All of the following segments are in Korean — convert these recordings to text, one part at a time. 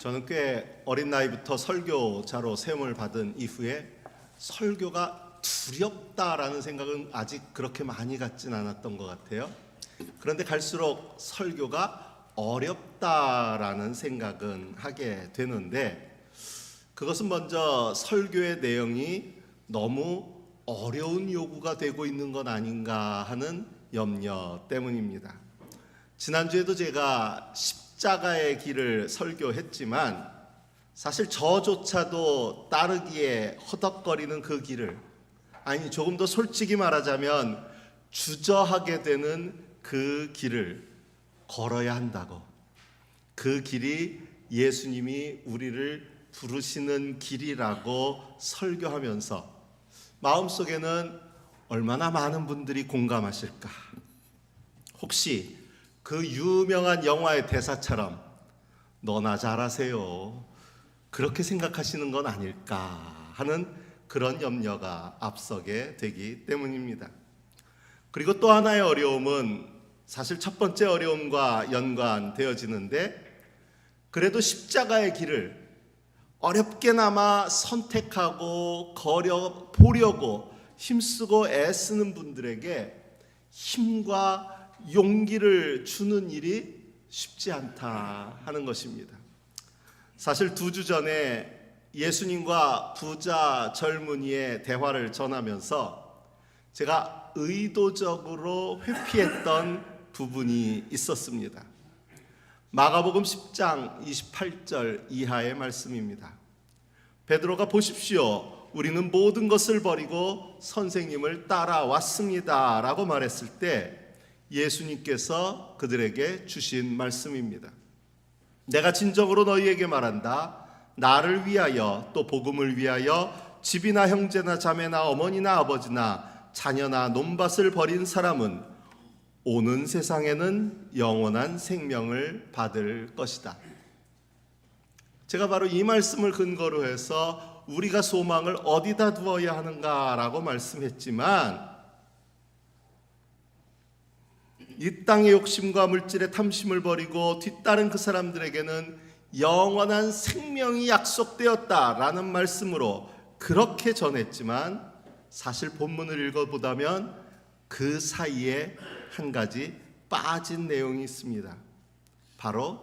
저는 꽤 어린 나이부터 설교자로 세움을 받은 이후에 설교가 두렵다라는 생각은 아직 그렇게 많이 갖진 않았던 것 같아요. 그런데 갈수록 설교가 어렵다라는 생각은 하게 되는데, 그것은 먼저 설교의 내용이 너무 어려운 요구가 되고 있는 건 아닌가 하는 염려 때문입니다. 지난주에도 제가 십자가의 길을 설교했지만 사실 저조차도 따르기에 허덕거리는 그 길을, 아니 조금 더 솔직히 말하자면 주저하게 되는 그 길을 걸어야 한다고, 그 길이 예수님이 우리를 부르시는 길이라고 설교하면서 마음속에는 얼마나 많은 분들이 공감하실까. 혹시 그 유명한 영화의 대사처럼 너나 잘하세요, 그렇게 생각하시는 건 아닐까 하는 그런 염려가 앞서게 되기 때문입니다. 그리고 또 하나의 어려움은 사실 첫 번째 어려움과 연관되어지는데, 그래도 십자가의 길을 어렵게나마 선택하고 보려고 힘쓰고 애쓰는 분들에게 힘과 용기를 주는 일이 쉽지 않다 하는 것입니다. 사실 2주 전에 예수님과 부자 젊은이의 대화를 전하면서 제가 의도적으로 회피했던 부분이 있었습니다. 마가복음 10장 28절 이하의 말씀입니다. 베드로가 보십시오, 우리는 모든 것을 버리고 선생님을 따라왔습니다 라고 말했을 때 예수님께서 그들에게 주신 말씀입니다. 내가 진정으로 너희에게 말한다. 나를 위하여, 또 복음을 위하여 집이나 형제나 자매나 어머니나 아버지나 자녀나 논밭을 버린 사람은 오는 세상에는 영원한 생명을 받을 것이다. 제가 바로 이 말씀을 근거로 해서 우리가 소망을 어디다 두어야 하는가라고 말씀했지만, 이 땅의 욕심과 물질의 탐심을 버리고 뒤따른 그 사람들에게는 영원한 생명이 약속되었다라는 말씀으로 그렇게 전했지만, 사실 본문을 읽어보다면 그 사이에 한 가지 빠진 내용이 있습니다. 바로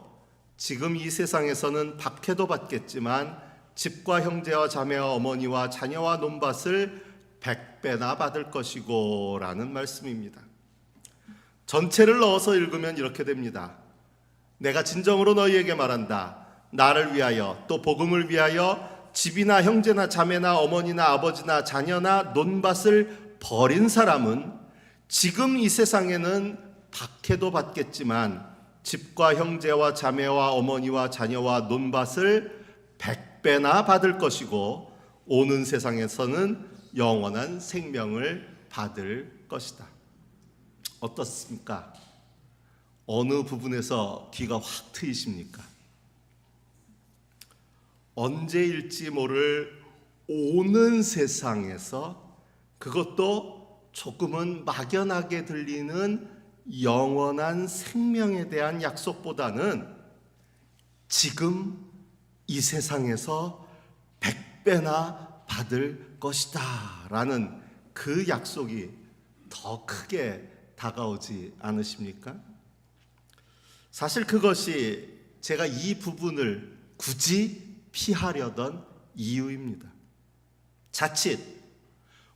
지금 이 세상에서는 박해도 받겠지만 집과 형제와 자매와 어머니와 자녀와 논밭을 100배나 받을 것이고 라는 말씀입니다. 전체를 넣어서 읽으면 이렇게 됩니다. 내가 진정으로 너희에게 말한다. 나를 위하여, 또 복음을 위하여 집이나 형제나 자매나 어머니나 아버지나 자녀나 논밭을 버린 사람은 지금 이 세상에는 박해도 받겠지만 집과 형제와 자매와 어머니와 자녀와 논밭을 100배나 받을 것이고 오는 세상에서는 영원한 생명을 받을 것이다. 어떻습니까? 어느 부분에서 귀가 확 트이십니까? 언제일지 모를 오는 세상에서, 그것도 조금은 막연하게 들리는 영원한 생명에 대한 약속보다는 지금 이 세상에서 100배나 받을 것이다 라는 그 약속이 더 크게 다가오지 않으십니까? 사실 그것이 제가 이 부분을 굳이 피하려던 이유입니다. 자칫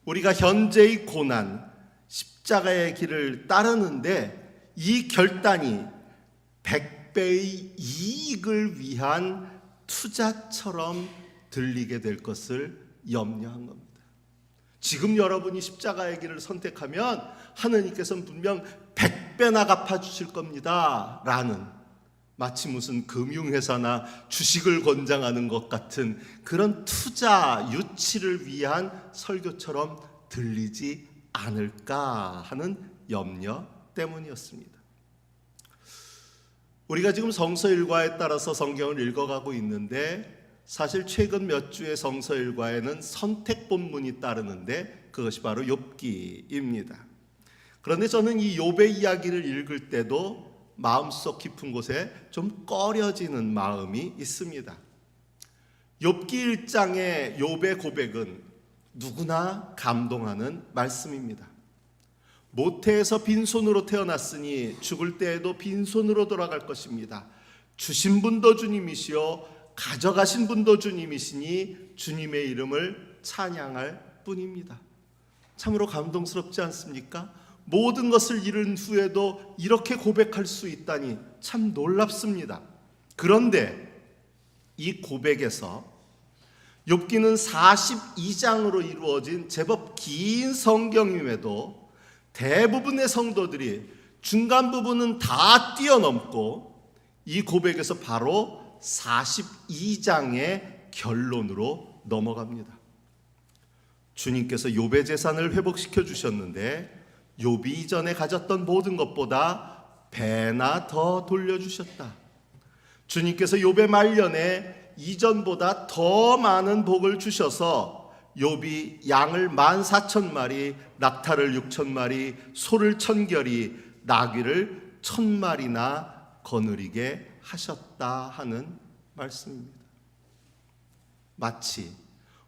우리가 현재의 고난, 십자가의 길을 따르는데 이 결단이 100배의 이익을 위한 투자처럼 들리게 될 것을 염려한 겁니다. 지금 여러분이 십자가의 길을 선택하면 하느님께서는 분명 100배나 갚아주실 겁니다 라는, 마치 무슨 금융회사나 주식을 권장하는 것 같은 그런 투자 유치를 위한 설교처럼 들리지 않을까 하는 염려 때문이었습니다. 우리가 지금 성서 일과에 따라서 성경을 읽어가고 있는데, 사실 최근 몇 주의 성서 일과에는 선택 본문이 따르는데 그것이 바로 욥기입니다. 그런데 저는 이 욥의 이야기를 읽을 때도 마음속 깊은 곳에 좀 꺼려지는 마음이 있습니다. 욥기 1장의 욥의 고백은 누구나 감동하는 말씀입니다. 모태에서 빈손으로 태어났으니 죽을 때에도 빈손으로 돌아갈 것입니다. 주신 분도 주님이시요 가져가신 분도 주님이시니 주님의 이름을 찬양할 뿐입니다. 참으로 감동스럽지 않습니까? 모든 것을 잃은 후에도 이렇게 고백할 수 있다니 참 놀랍습니다. 그런데 이 고백에서 욥기는 42장으로 이루어진 제법 긴 성경임에도 대부분의 성도들이 중간 부분은 다 뛰어넘고 이 고백에서 바로 42장의 결론으로 넘어갑니다. 주님께서 욥의 재산을 회복시켜 주셨는데 욥이 이전에 가졌던 모든 것보다 배나 더 돌려주셨다. 주님께서 욥의 말년에 이전보다 더 많은 복을 주셔서 욥이 양을 14,000마리, 낙타를 6,000마리, 소를 1,000결이, 나귀를 1,000마리나 거느리게 하셨다 하는 말씀입니다. 마치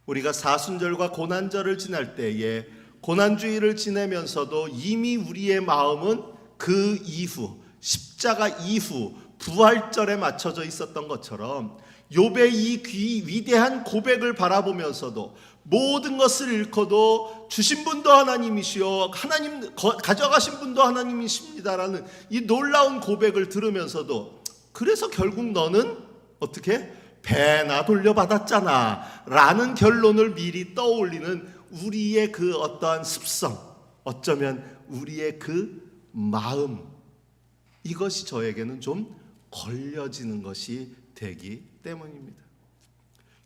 우리가 사순절과 고난절을 지날 때에 고난주일을 지내면서도 이미 우리의 마음은 그 이후 십자가 이후 부활절에 맞춰져 있었던 것처럼 욥의 이 위대한 고백을 바라보면서도 모든 것을 잃고도 주신 분도 하나님이시요 하나님 가져가신 분도 하나님이십니다라는 이 놀라운 고백을 들으면서도 그래서 결국 너는 어떻게 배나 돌려받았잖아 라는 결론을 미리 떠올리는 우리의 그 어떠한 습성, 어쩌면 우리의 그 마음, 이것이 저에게는 좀 걸려지는 것이 되기 때문입니다.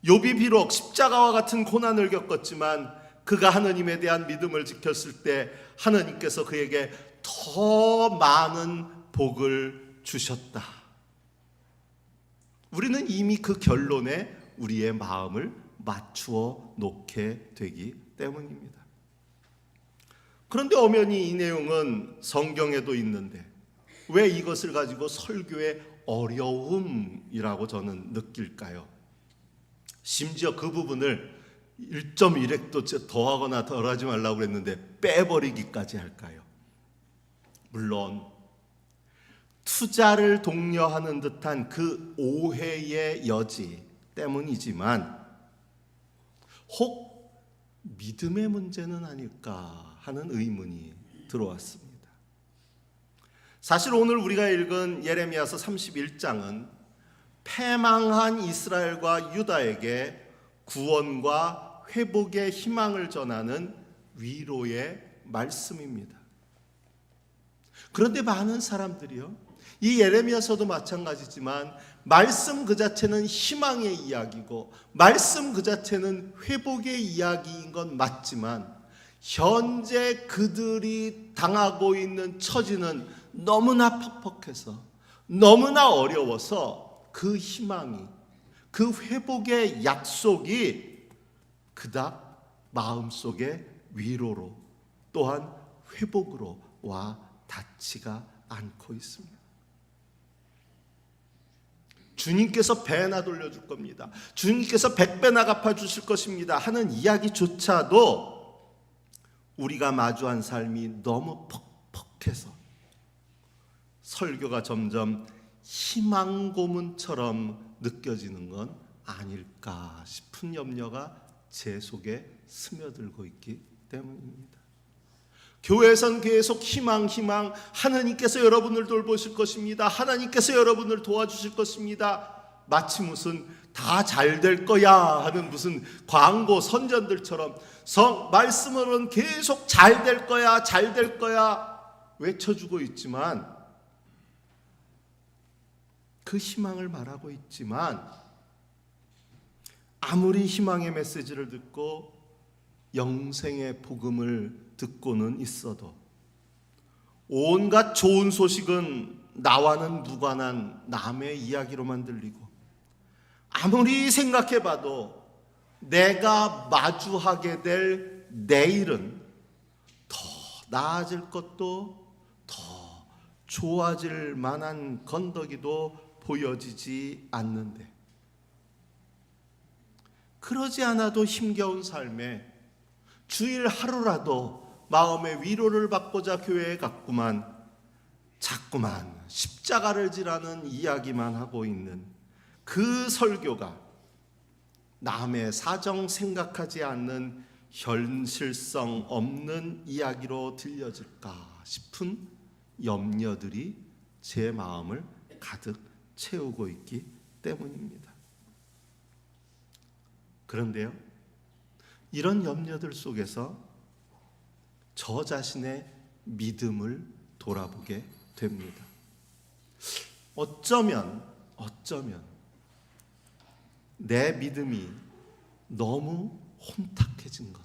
욥이 비록 십자가와 같은 고난을 겪었지만 그가 하나님에 대한 믿음을 지켰을 때 하나님께서 그에게 더 많은 복을 주셨다. 우리는 이미 그 결론에 우리의 마음을 맞추어 놓게 되기 때문입니다. 그런데 엄연히 이 내용은 성경에도 있는데 왜 이것을 가지고 설교의 어려움이라고 저는 느낄까요? 심지어 그 부분을 1.1획도 더하거나 덜하지 말라고 그랬는데 빼버리기까지 할까요? 물론 투자를 독려하는 듯한 그 오해의 여지 때문이지만 혹 믿음의 문제는 아닐까 하는 의문이 들어왔습니다. 사실 오늘 우리가 읽은 예레미야서 31장은 패망한 이스라엘과 유다에게 구원과 회복의 희망을 전하는 위로의 말씀입니다. 그런데 많은 사람들이요, 이 예레미야서도 마찬가지지만 말씀 그 자체는 희망의 이야기고 말씀 그 자체는 회복의 이야기인 건 맞지만 현재 그들이 당하고 있는 처지는 너무나 퍽퍽해서 너무나 어려워서 그 희망이, 그 회복의 약속이 그닥 마음속에 위로로 또한 회복으로 와 닿지가 않고 있습니다. 주님께서 배나 돌려줄 겁니다. 주님께서 100배나 갚아주실 것입니다 하는 이야기조차도 우리가 마주한 삶이 너무 퍽퍽해서 설교가 점점 희망 고문처럼 느껴지는 건 아닐까 싶은 염려가 제 속에 스며들고 있기 때문입니다. 교회에선 계속 희망, 하나님께서 여러분을 돌보실 것입니다. 하나님께서 여러분을 도와주실 것입니다. 마치 무슨 다 잘 될 거야 하는 무슨 광고 선전들처럼 말씀으로는 계속 잘 될 거야, 잘 될 거야 외쳐주고 있지만 그 희망을 말하고 있지만 아무리 희망의 메시지를 듣고 영생의 복음을 듣고는 있어도 온갖 좋은 소식은 나와는 무관한 남의 이야기로만 들리고 아무리 생각해봐도 내가 마주하게 될 내일은 더 나아질 것도 더 좋아질 만한 건더기도 보여지지 않는데, 그러지 않아도 힘겨운 삶에 주일 하루라도 마음의 위로를 받고자 교회에 갔구만 자꾸만 십자가를 지라는 이야기만 하고 있는 그 설교가 남의 사정 생각하지 않는 현실성 없는 이야기로 들려질까 싶은 염려들이 제 마음을 가득 채우고 있기 때문입니다. 그런데요, 이런 염려들 속에서 저 자신의 믿음을 돌아보게 됩니다. 어쩌면 내 믿음이 너무 혼탁해진 것,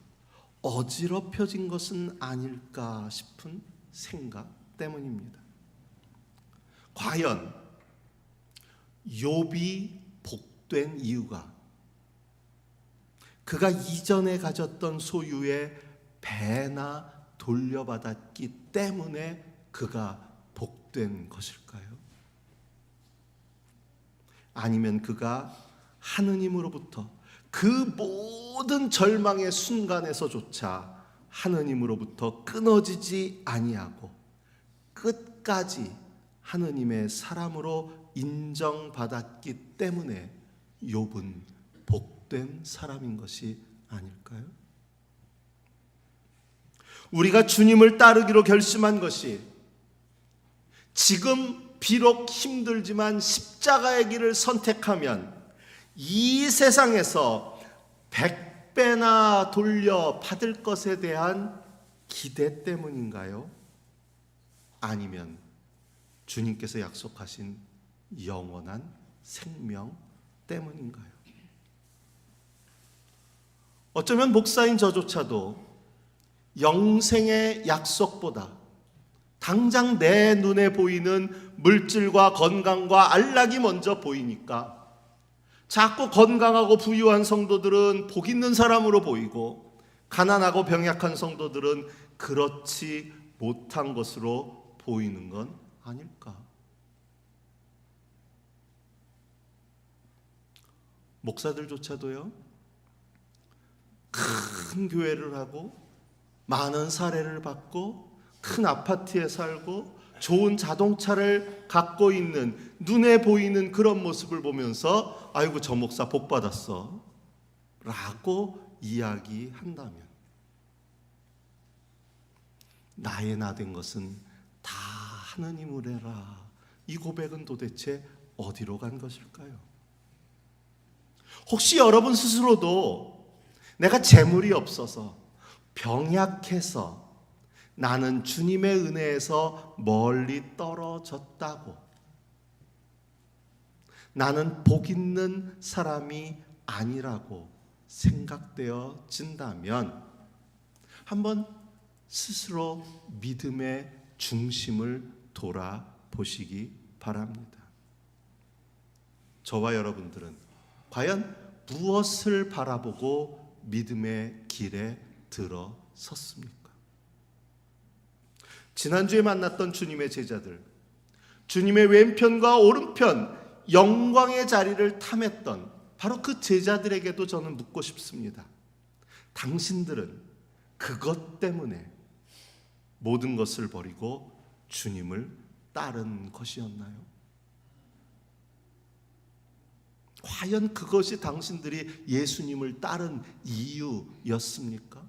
어지럽혀진 것은 아닐까 싶은 생각 때문입니다. 과연 욥이 복된 이유가 그가 이전에 가졌던 소유의 배나 돌려받았기 때문에 그가 복된 것일까요? 아니면 그가 하느님으로부터 그 모든 절망의 순간에서조차 하느님으로부터 끊어지지 아니하고 끝까지 하느님의 사람으로 인정받았기 때문에 욥은 복된 사람인 것이 아닐까요? 우리가 주님을 따르기로 결심한 것이 지금 비록 힘들지만 십자가의 길을 선택하면 이 세상에서 100배나 돌려 받을 것에 대한 기대 때문인가요? 아니면 주님께서 약속하신 영원한 생명 때문인가요? 어쩌면 목사인 저조차도 영생의 약속보다 당장 내 눈에 보이는 물질과 건강과 안락이 먼저 보이니까 자꾸 건강하고 부유한 성도들은 복 있는 사람으로 보이고 가난하고 병약한 성도들은 그렇지 못한 것으로 보이는 건 아닐까? 목사들조차도요, 큰 교회를 하고 많은 사례를 받고 큰 아파트에 살고 좋은 자동차를 갖고 있는 눈에 보이는 그런 모습을 보면서 아이고 저 목사 복 받았어 라고 이야기한다면 나의 나 된 것은 다 하느님으래라, 이 고백은 도대체 어디로 간 것일까요? 혹시 여러분 스스로도 내가 재물이 없어서 병약해서 나는 주님의 은혜에서 멀리 떨어졌다고, 나는 복 있는 사람이 아니라고 생각되어진다면 한번 스스로 믿음의 중심을 돌아보시기 바랍니다. 저와 여러분들은 과연 무엇을 바라보고 믿음의 길에 들어섰습니까? 지난주에 만났던 주님의 제자들, 주님의 왼편과 오른편 영광의 자리를 탐했던 바로 그 제자들에게도 저는 묻고 싶습니다. 당신들은 그것 때문에 모든 것을 버리고 주님을 따른 것이었나요? 과연 그것이 당신들이 예수님을 따른 이유였습니까?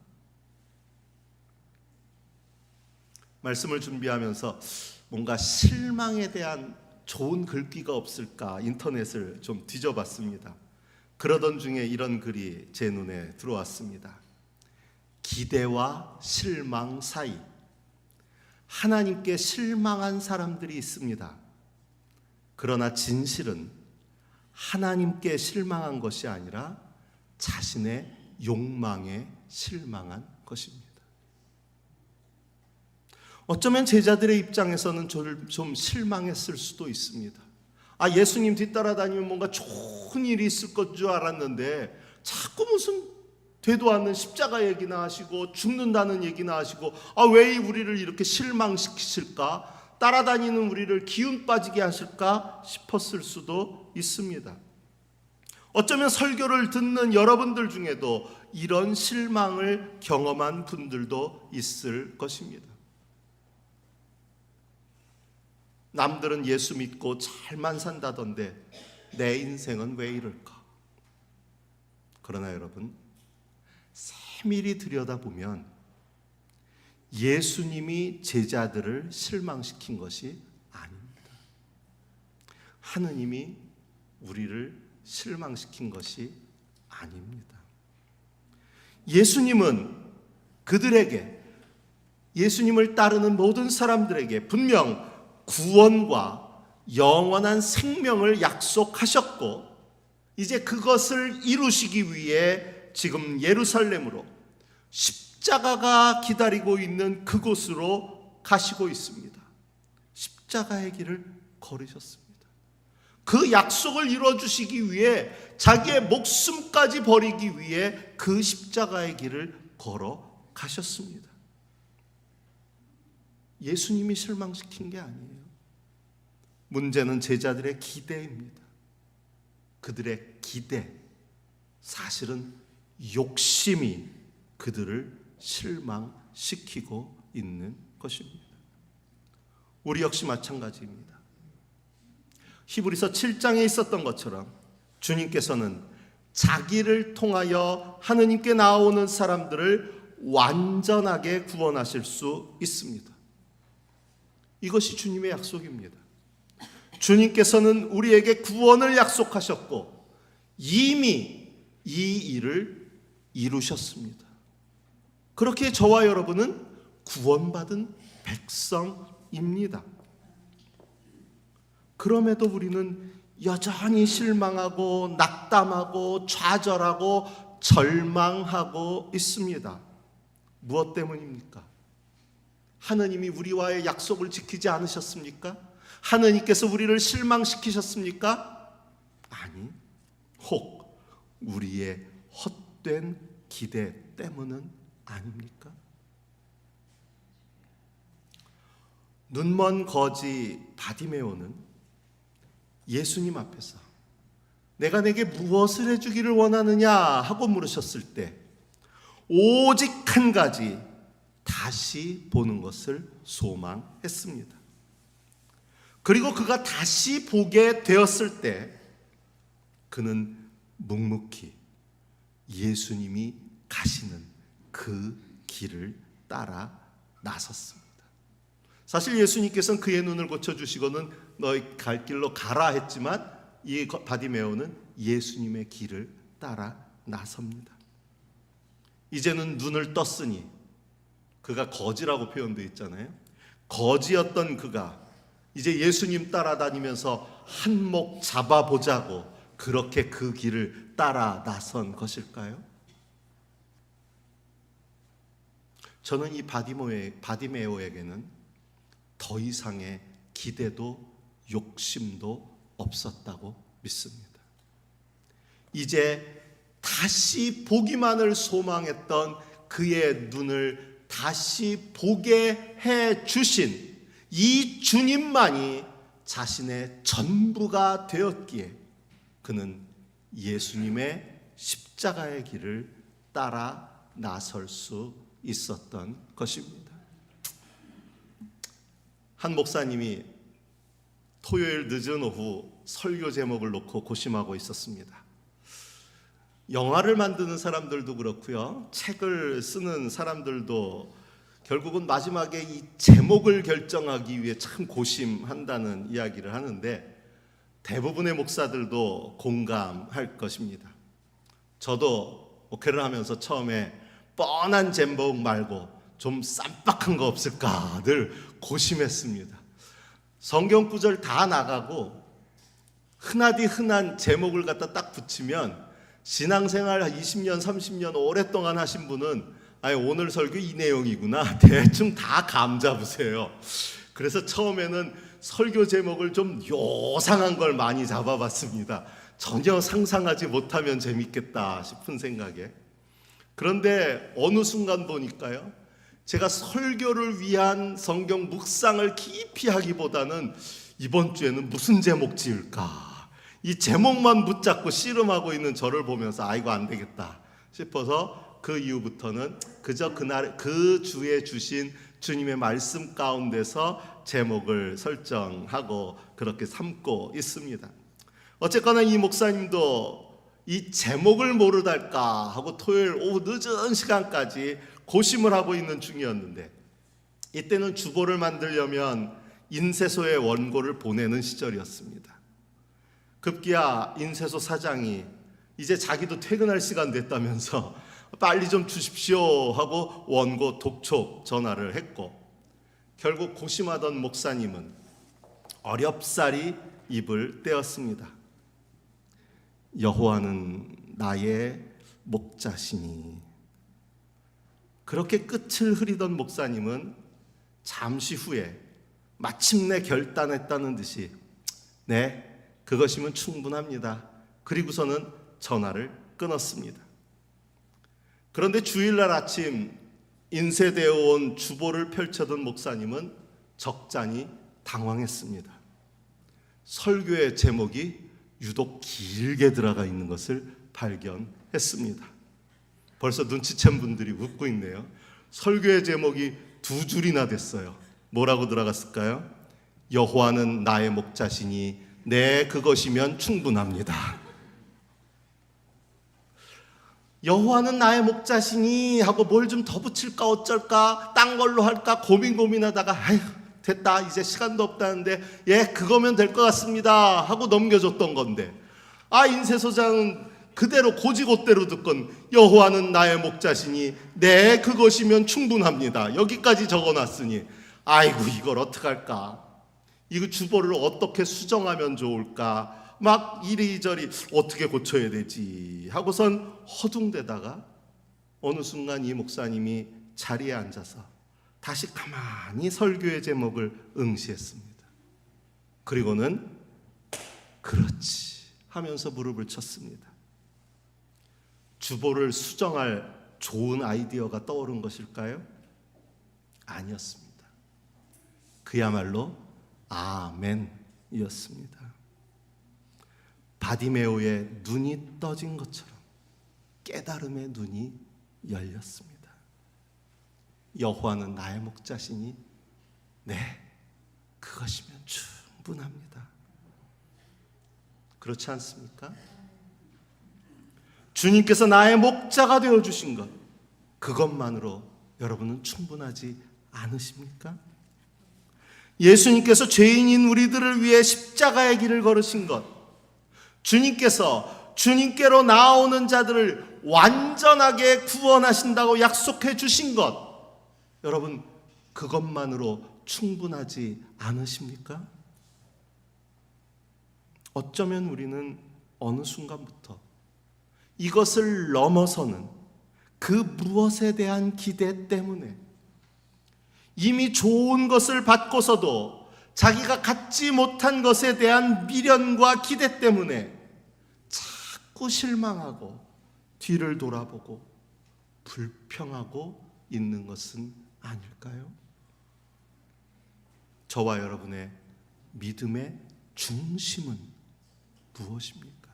말씀을 준비하면서 뭔가 실망에 대한 좋은 글귀가 없을까 인터넷을 좀 뒤져봤습니다. 그러던 중에 이런 글이 제 눈에 들어왔습니다. 기대와 실망 사이, 하나님께 실망한 사람들이 있습니다. 그러나 진실은 하나님께 실망한 것이 아니라 자신의 욕망에 실망한 것입니다. 어쩌면 제자들의 입장에서는 저를 좀 실망했을 수도 있습니다. 예수님 뒤따라다니면 뭔가 좋은 일이 있을 것 줄 알았는데 자꾸 무슨 되도 않는 십자가 얘기나 하시고 죽는다는 얘기나 하시고 왜 우리를 이렇게 실망시키실까? 따라다니는 우리를 기운 빠지게 하실까 싶었을 수도 있습니다. 어쩌면 설교를 듣는 여러분들 중에도 이런 실망을 경험한 분들도 있을 것입니다. 남들은 예수 믿고 잘만 산다던데 내 인생은 왜 이럴까? 그러나 여러분, 세밀히 들여다보면 예수님이 제자들을 실망시킨 것이 아닙니다. 하느님이 우리를 실망시킨 것이 아닙니다. 예수님은 그들에게, 예수님을 따르는 모든 사람들에게 분명 구원과 영원한 생명을 약속하셨고, 이제 그것을 이루시기 위해 지금 예루살렘으로 십자가가 기다리고 있는 그곳으로 가시고 있습니다. 십자가의 길을 걸으셨습니다. 그 약속을 이루어주시기 위해 자기의 목숨까지 버리기 위해 그 십자가의 길을 걸어가셨습니다. 예수님이 실망시킨 게 아니에요. 문제는 제자들의 기대입니다. 그들의 기대, 사실은 욕심이 그들을 실망시키고 있는 것입니다. 우리 역시 마찬가지입니다. 히브리서 7장에 있었던 것처럼 주님께서는 자기를 통하여 하느님께 나오는 사람들을 완전하게 구원하실 수 있습니다. 이것이 주님의 약속입니다. 주님께서는 우리에게 구원을 약속하셨고 이미 이 일을 이루셨습니다. 그렇게 저와 여러분은 구원받은 백성입니다. 그럼에도 우리는 여전히 실망하고 낙담하고 좌절하고 절망하고 있습니다. 무엇 때문입니까? 하느님이 우리와의 약속을 지키지 않으셨습니까? 하느님께서 우리를 실망시키셨습니까? 아니, 혹 우리의 헛된 기대 때문은 아닙니까? 눈먼 거지 바디메오는 예수님 앞에서 내가 내게 무엇을 해주기를 원하느냐 하고 물으셨을 때 오직 한 가지, 다시 보는 것을 소망했습니다. 그리고 그가 다시 보게 되었을 때 그는 묵묵히 예수님이 가시는 그 길을 따라 나섰습니다. 사실 예수님께서는 그의 눈을 고쳐주시고는 너희 갈 길로 가라 했지만 이 바디메오는 예수님의 길을 따라 나섭니다. 이제는 눈을 떴으니, 그가 거지라고 표현되어 있잖아요. 거지였던 그가 이제 예수님 따라다니면서 한몫 잡아보자고 그렇게 그 길을 따라 나선 것일까요? 저는 이 바디메오에게는 더 이상의 기대도 욕심도 없었다고 믿습니다. 이제 다시 보기만을 소망했던 그의 눈을 다시 보게 해 주신 이 주님만이 자신의 전부가 되었기에 그는 예수님의 십자가의 길을 따라 나설 수 있었던 것입니다. 한 목사님이 토요일 늦은 오후 설교 제목을 놓고 고심하고 있었습니다. 영화를 만드는 사람들도 그렇고요, 책을 쓰는 사람들도 결국은 마지막에 이 제목을 결정하기 위해 참 고심한다는 이야기를 하는데 대부분의 목사들도 공감할 것입니다. 저도 목회를 하면서 처음에 뻔한 제목 말고 좀 쌈박한 거 없을까 늘 고심했습니다. 성경 구절 다 나가고 흔하디 흔한 제목을 갖다 딱 붙이면 신앙생활 20년 30년 오랫동안 하신 분은 오늘 설교 이 내용이구나 대충 다 감 잡으세요. 그래서 처음에는 설교 제목을 좀 요상한 걸 많이 잡아봤습니다. 전혀 상상하지 못하면 재밌겠다 싶은 생각에. 그런데 어느 순간 보니까요, 제가 설교를 위한 성경 묵상을 깊이 하기보다는 이번 주에는 무슨 제목 지을까, 이 제목만 붙잡고 씨름하고 있는 저를 보면서 아이고 안 되겠다 싶어서 그 이후부터는 그저 그날 그 주에 주신 주님의 말씀 가운데서 제목을 설정하고 그렇게 삼고 있습니다. 어쨌거나 이 목사님도 이 제목을 모르달까 하고 토요일 오후 늦은 시간까지 고심을 하고 있는 중이었는데, 이때는 주보를 만들려면 인쇄소에 원고를 보내는 시절이었습니다. 급기야 인쇄소 사장이 이제 자기도 퇴근할 시간 됐다면서 빨리 좀 주십시오 하고 원고 독촉 전화를 했고, 결국 고심하던 목사님은 어렵사리 입을 떼었습니다. 여호와는 나의 목자시니. 그렇게 끝을 흐리던 목사님은 잠시 후에 마침내 결단했다는 듯이 네, 그것이면 충분합니다. 그리고서는 전화를 끊었습니다. 그런데 주일날 아침 인쇄되어 온 주보를 펼쳐던 목사님은 적잖이 당황했습니다. 설교의 제목이 유독 길게 들어가 있는 것을 발견했습니다. 벌써 눈치챈 분들이 웃고 있네요. 설교의 제목이 2줄이나 됐어요. 뭐라고 들어갔을까요? 여호와는 나의 목자시니 네, 그것이면 충분합니다. 여호와는 나의 목자시니 하고 뭘 좀 더 붙일까 어쩔까 딴 걸로 할까 고민하다가 아휴 됐다 이제 시간도 없다는데 예 그거면 될 것 같습니다 하고 넘겨줬던 건데, 인쇄소장은 그대로 고지고대로 듣건 여호와는 나의 목자시니 네 그것이면 충분합니다 여기까지 적어놨으니 아이고 이걸 어떡할까, 이거 주보를 어떻게 수정하면 좋을까 막 이리저리 어떻게 고쳐야 되지 하고선 허둥대다가 어느 순간 이 목사님이 자리에 앉아서 다시 가만히 설교의 제목을 응시했습니다. 그리고는 그렇지 하면서 무릎을 쳤습니다. 주보를 수정할 좋은 아이디어가 떠오른 것일까요? 아니었습니다. 그야말로 아멘이었습니다. 바디메오의 눈이 떠진 것처럼 깨달음의 눈이 열렸습니다. 여호와는 나의 목자시니 네, 그것이면 충분합니다. 그렇지 않습니까? 주님께서 나의 목자가 되어주신 것, 그것만으로 여러분은 충분하지 않으십니까? 예수님께서 죄인인 우리들을 위해 십자가의 길을 걸으신 것, 주님께서 주님께로 나오는 자들을 완전하게 구원하신다고 약속해 주신 것, 여러분 그것만으로 충분하지 않으십니까? 어쩌면 우리는 어느 순간부터 이것을 넘어서는 그 무엇에 대한 기대 때문에 이미 좋은 것을 받고서도 자기가 갖지 못한 것에 대한 미련과 기대 때문에 자꾸 실망하고 뒤를 돌아보고 불평하고 있는 것은 아닐까요? 저와 여러분의 믿음의 중심은 무엇입니까?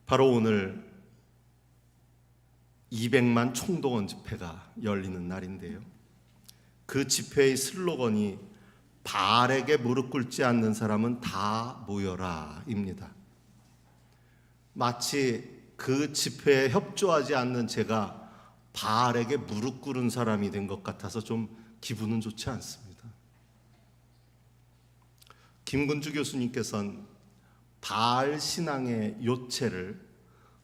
바로 오늘 200만 총동원 집회가 열리는 날인데요. 그 집회의 슬로건이 바알에게 무릎 꿇지 않는 사람은 다 모여라 입니다. 마치 그 집회에 협조하지 않는 제가 바알에게 무릎 꿇은 사람이 된 것 같아서 좀 기분은 좋지 않습니다. 김근주 교수님께서는 바알 신앙의 요체를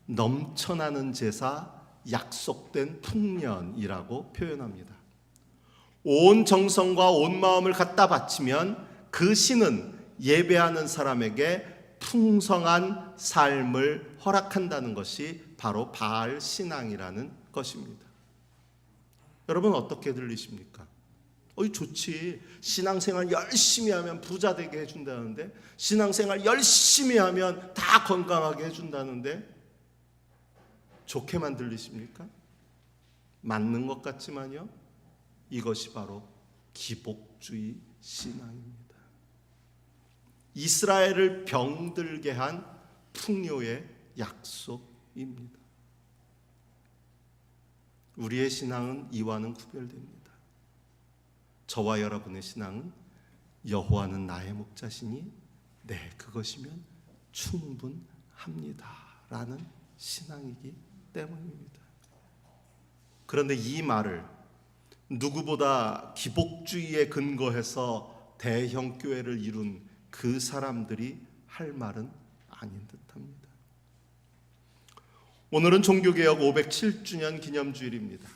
넘쳐나는 제사, 약속된 풍년이라고 표현합니다. 온 정성과 온 마음을 갖다 바치면 그 신은 예배하는 사람에게 풍성한 삶을 허락한다는 것이 바로 바알 신앙이라는 것입니다. 여러분 어떻게 들리십니까? 좋지. 신앙생활 열심히 하면 부자 되게 해준다는데, 신앙생활 열심히 하면 다 건강하게 해준다는데 좋게만 들리십니까? 맞는 것 같지만요, 이것이 바로 기복주의 신앙입니다. 이스라엘을 병들게 한 풍요의 약속입니다. 우리의 신앙은 이와는 구별됩니다. 저와 여러분의 신앙은 여호와는 나의 목자시니 그것이면 충분합니다 라는 신앙이기 때문입니다. 그런데 이 말을 누구보다 기복주의에 근거해서 대형 교회를 이룬 그 사람들이 할 말은 아닌 듯합니다. 오늘은 종교개혁 507주년 기념주일입니다.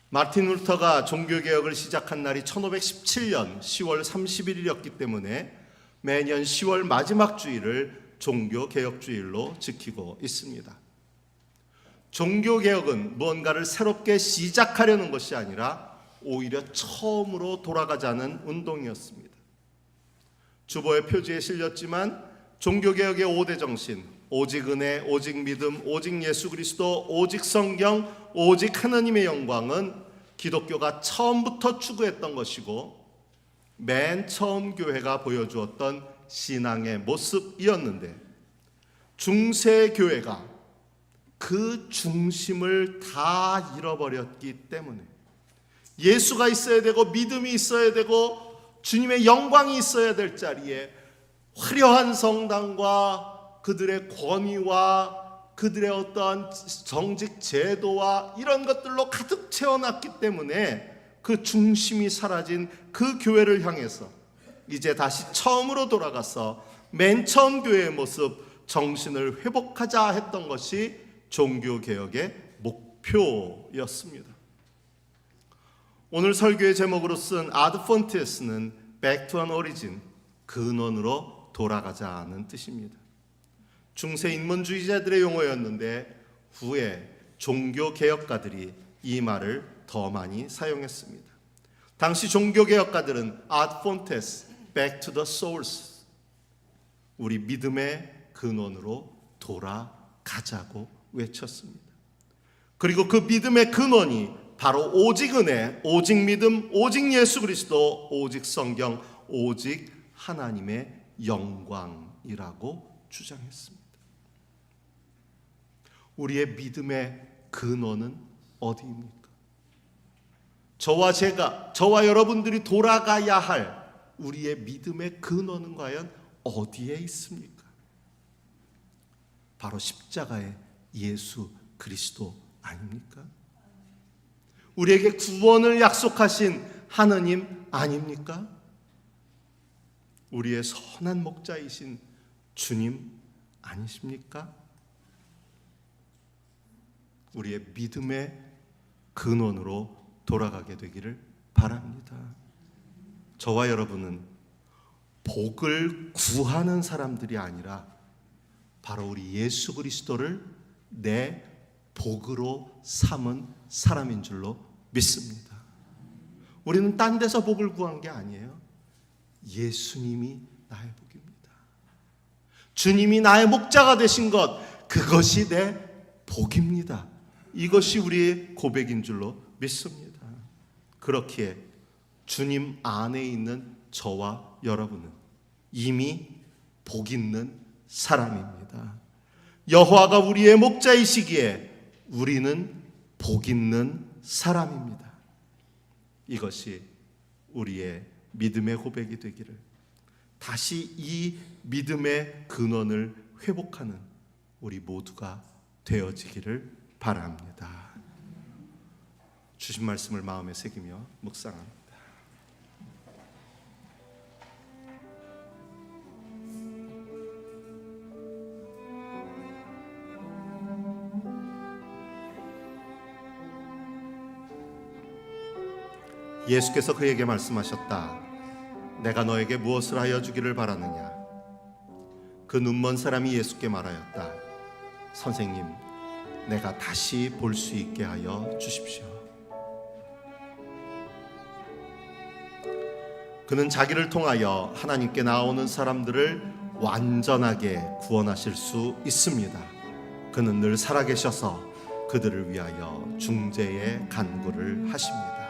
마틴 루터가 종교개혁을 시작한 날이 1517년 10월 31일이었기 때문에 매년 10월 마지막 주일을 종교개혁주일로 지키고 있습니다. 종교개혁은 무언가를 새롭게 시작하려는 것이 아니라 오히려 처음으로 돌아가자는 운동이었습니다. 주보의 표지에 실렸지만 종교개혁의 5대 정신, 오직 은혜, 오직 믿음, 오직 예수 그리스도, 오직 성경, 오직 하나님의 영광은 기독교가 처음부터 추구했던 것이고 맨 처음 교회가 보여주었던 신앙의 모습이었는데, 중세교회가 그 중심을 다 잃어버렸기 때문에 예수가 있어야 되고 믿음이 있어야 되고 주님의 영광이 있어야 될 자리에 화려한 성당과 그들의 권위와 그들의 어떠한 정직 제도와 이런 것들로 가득 채워놨기 때문에 그 중심이 사라진 그 교회를 향해서 이제 다시 처음으로 돌아가서 맨 처음 교회의 모습, 정신을 회복하자 했던 것이 종교개혁의 목표였습니다. 오늘 설교의 제목으로 쓴 아드 폰티에스는 Back to an Origin, 근원으로 돌아가자는 뜻입니다. 중세 인문주의자들의 용어였는데 후에 종교개혁가들이 이 말을 더 많이 사용했습니다. 당시 종교개혁가들은 Ad Fontes, Back to the Source, 우리 믿음의 근원으로 돌아가자고 외쳤습니다. 그리고 그 믿음의 근원이 바로 오직 은혜, 오직 믿음, 오직 예수 그리스도, 오직 성경, 오직 하나님의 영광이라고 주장했습니다. 우리의 믿음의 근원은 어디입니까? 저와 여러분들이 돌아가야 할 우리의 믿음의 근원은 과연 어디에 있습니까? 바로 십자가의 예수 그리스도 아닙니까? 우리에게 구원을 약속하신 하느님 아닙니까? 우리의 선한 목자이신 주님 아니십니까? 우리의 믿음의 근원으로 돌아가게 되기를 바랍니다. 저와 여러분은 복을 구하는 사람들이 아니라 바로 우리 예수 그리스도를 내 복으로 삼은 사람인 줄로 믿습니다. 우리는 딴 데서 복을 구한 게 아니에요. 예수님이 나의 복입니다. 주님이 나의 목자가 되신 것, 그것이 내 복입니다. 이것이 우리의 고백인 줄로 믿습니다. 그렇기에 주님 안에 있는 저와 여러분은 이미 복 있는 사람입니다. 여호와가 우리의 목자이시기에 우리는 복 있는 사람입니다. 이것이 우리의 믿음의 고백이 되기를, 다시 이 믿음의 근원을 회복하는 우리 모두가 되어지기를 바랍니다. 주신 말씀을 마음에 새기며 묵상합니다. 예수께서 그에게 말씀하셨다. 내가 너에게 무엇을 하여 주기를 바라느냐? 그 눈먼 사람이 예수께 말하였다. 선생님, 내가 다시 볼 수 있게 하여 주십시오. 그는 자기를 통하여 하나님께 나오는 사람들을 완전하게 구원하실 수 있습니다. 그는 늘 살아계셔서 그들을 위하여 중재의 간구를 하십니다.